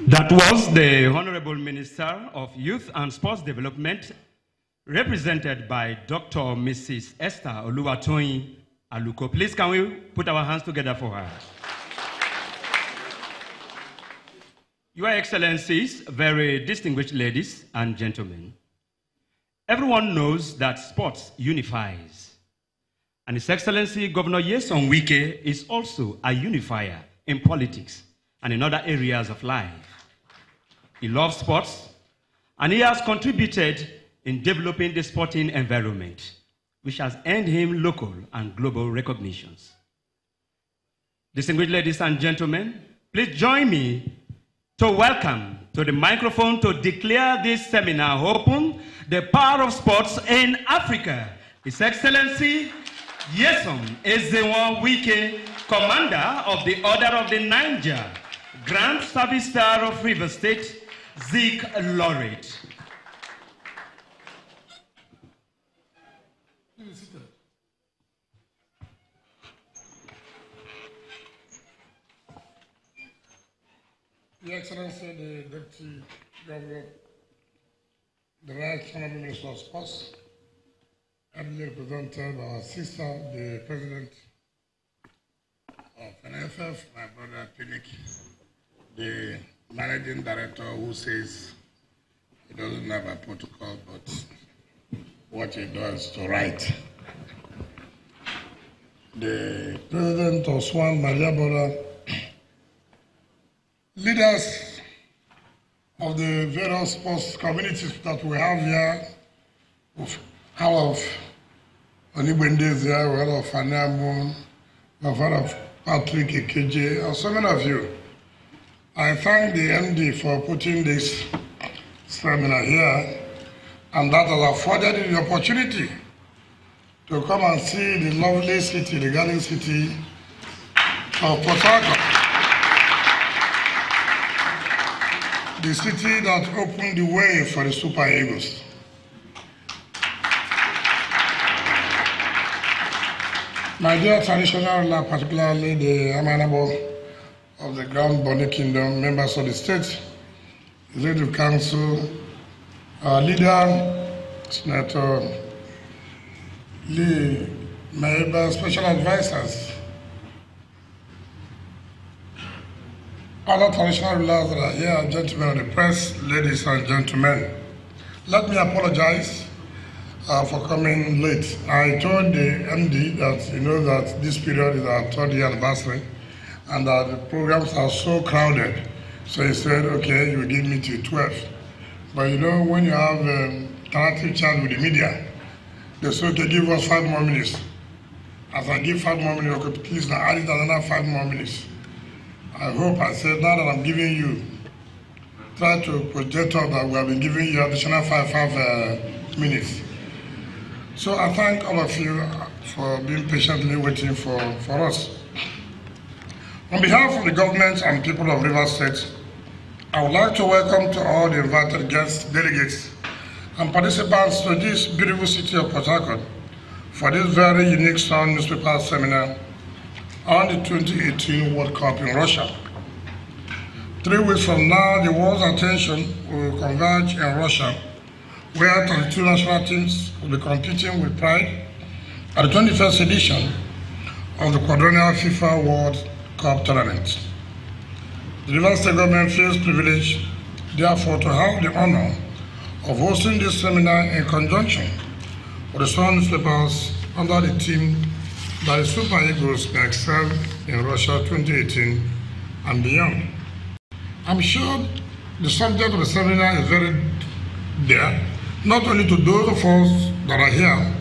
That was the Honorable Minister of Youth and Sports Development, represented by Dr. Mrs. Esther Oluwatoyin Aluko. Please, can we put our hands together for her? Your Excellencies, very distinguished ladies and gentlemen, everyone knows that sports unifies. And His Excellency Governor Nyesom Wike is also a unifier in politics and in other areas of life. He loves sports, and he has contributed in developing the sporting environment, which has earned him local and global recognitions. Distinguished ladies and gentlemen, please join me to welcome to the microphone to declare this seminar open, the power of sports in Africa, His Excellency Nyesom Wike, Commander of the Order of the Niger, Grand Service Star of River State, Zik Laureate. Your Excellency, the Deputy Governor, the Right Honorable Minister of Sports, ably represented by our sister, the President of NFF, my brother Pt.5, the Managing Director who says he doesn't have a protocol, but what he does to write. The President of Swan, Maria Bora, leaders of the various sports communities that we have here, of Onibwendes here, we have Fanamun, we have Patrick Ekeje, and so many of you. I thank the MD for putting this seminar here, and that has afforded the opportunity to come and see the lovely city, the garden city of Port Harcourt, the city that opened the way for the Super Eagles. My dear traditional, particularly the Amanabo of the Grand Bonny Kingdom, members of the state, executive council, our leader, Senator Lee, my special advisors, other traditional rulers that are here, gentlemen of the press, ladies and gentlemen. Let me apologize for coming late. I told the MD that, you know, that this period is our 3rd year anniversary, and that the programs are so crowded. So he said, okay, you will give me till 12. But you know, when you have interactive chat with the media, they say, okay, give us 5 more minutes. As I give 5 more minutes, okay, please now add it another 5 more minutes. I hope I said, now that I'm giving you, try to project out that we have been giving you additional 5 minutes. So I thank all of you for being patiently waiting for us. On behalf of the government and people of Rivers State, I would like to welcome to all the invited guests, delegates, and participants to this beautiful city of Port Harcourt for this very unique Sun newspaper seminar on the 2018 World Cup in Russia. 3 weeks from now, the world's attention will converge in Russia, where 32 national teams will be competing with pride at the 21st edition of the quadrennial FIFA World Cup tournament. The Rivers State government feels privileged, therefore, to have the honor of hosting this seminar in conjunction with the Sun newspapers under the theme that the Super Eagles may excel in Russia 2018 and beyond. I'm sure the subject of the seminar is very dear, not only to those of us that are here,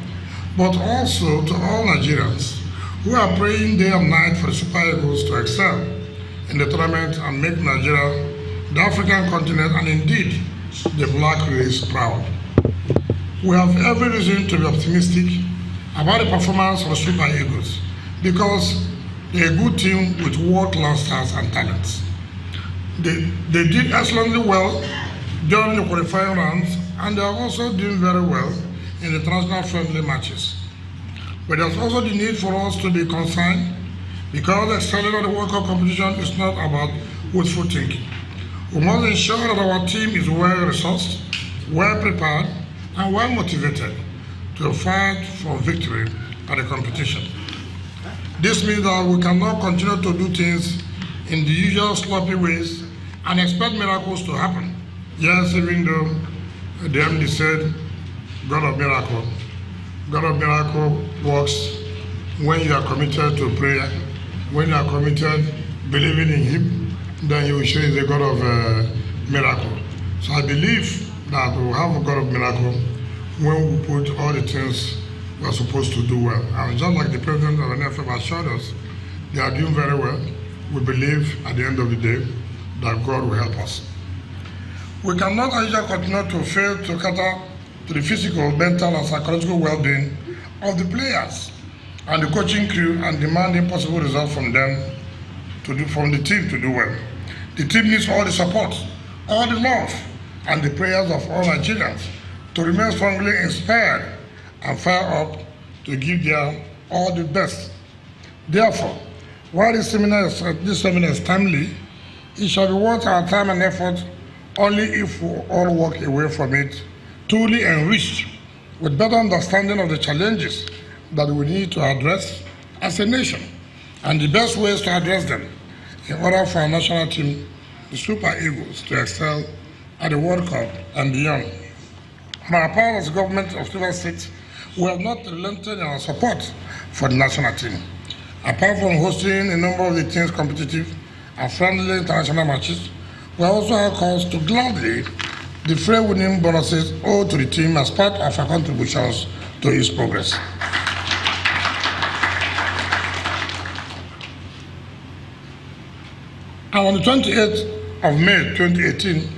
but also to all Nigerians who are praying day and night for the Super Eagles to excel in the tournament and make Nigeria, the African continent, and indeed the black race proud. We have every reason to be optimistic about the performance of the Super Eagles because they're a good team with world-class stars and talents. They did excellently well during the qualifying rounds, and they are also doing very well in the international friendly matches. But there's also the need for us to be concerned because excelling at the World Cup competition is not about wishful thinking. We must ensure that our team is well-resourced, well-prepared, and well-motivated to fight for victory at the competition. This means that we cannot continue to do things in the usual sloppy ways and expect miracles to happen. Yes, even though the MD said, God of miracle works when you are committed to prayer, when you are committed believing in Him, then He will show you the God of miracle. So I believe that we will have a God of miracle when we put all the things we are supposed to do well. And just like the President of the NFF assured us, they are doing very well. We believe at the end of the day that God will help us. We cannot as usual continue to fail to cater to the physical, mental, and psychological well-being of the players and the coaching crew and demand impossible results from them from the team to do well. The team needs all the support, all the love, and the prayers of all Nigerians to remain strongly inspired and fired up to give their all the best. Therefore, while this seminar is timely, it shall be worth our time and effort only if we all walk away from it truly enriched with better understanding of the challenges that we need to address as a nation and the best ways to address them in order for our national team, the Super Eagles, to excel at the World Cup and beyond. On our part as government of River State, we have not relented in our support for the national team. Apart from hosting a number of the team's competitive and friendly international matches, we also have cause to gladly defray winning bonuses owed to the team as part of our contributions to its progress. And on the 28th of May 2018,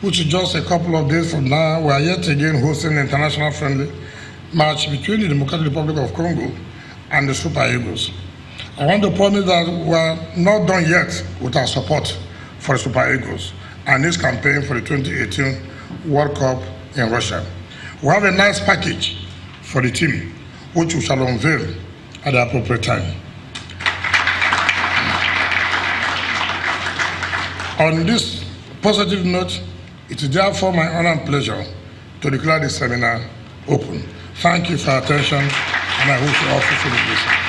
which is just a couple of days from now, we are yet again hosting an international friendly match between the Democratic Republic of Congo and the Super Eagles. I want to promise that we are not done yet with our support for the Super Eagles and this campaign for the 2018 World Cup in Russia. We have a nice package for the team, which we shall unveil at the appropriate time. On this positive note, it is therefore my honor and pleasure to declare this seminar open. Thank you for your attention, and I wish you all fulfill this.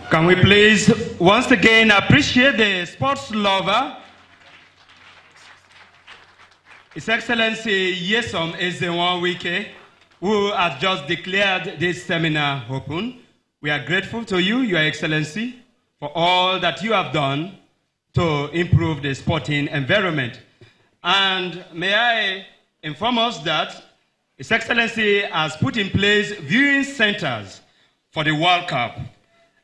Can we please once again appreciate the sports lover, His Excellency Yesom Ezenwa-Wike, who has just declared this seminar open. We are grateful to you, Your Excellency, for all that you have done to improve the sporting environment. And may I inform us that His Excellency has put in place viewing centers for the World Cup,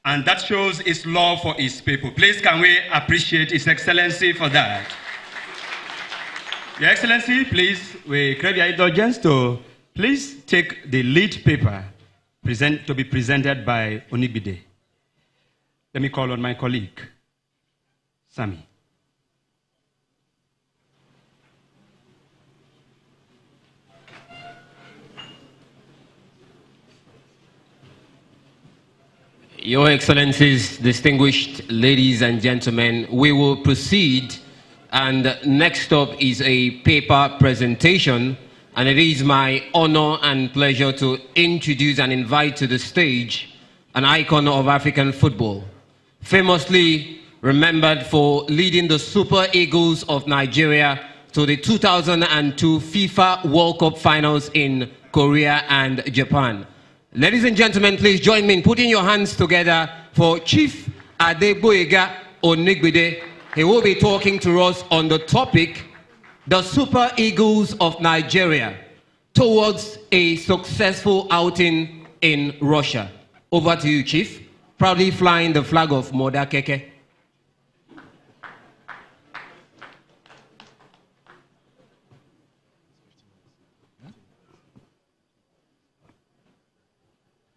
and that shows his love for his people. Please, can we appreciate His Excellency for that? Your Excellency, please, we crave your indulgence to please take the lead paper to be presented by Onigbide. Let me call on my colleague, Sami. Your Excellencies, distinguished ladies and gentlemen, we will proceed, and next up is a paper presentation, and it is my honor and pleasure to introduce and invite to the stage an icon of African football, famously remembered for leading the Super Eagles of Nigeria to the 2002 FIFA World Cup finals in Korea and Japan. Ladies and gentlemen, please join me in putting your hands together for Chief Adegboyega Onigbide. He will be talking to us on the topic, the Super Eagles of Nigeria towards a successful outing in Russia. Over to you, Chief. Proudly flying the flag of Modakeke.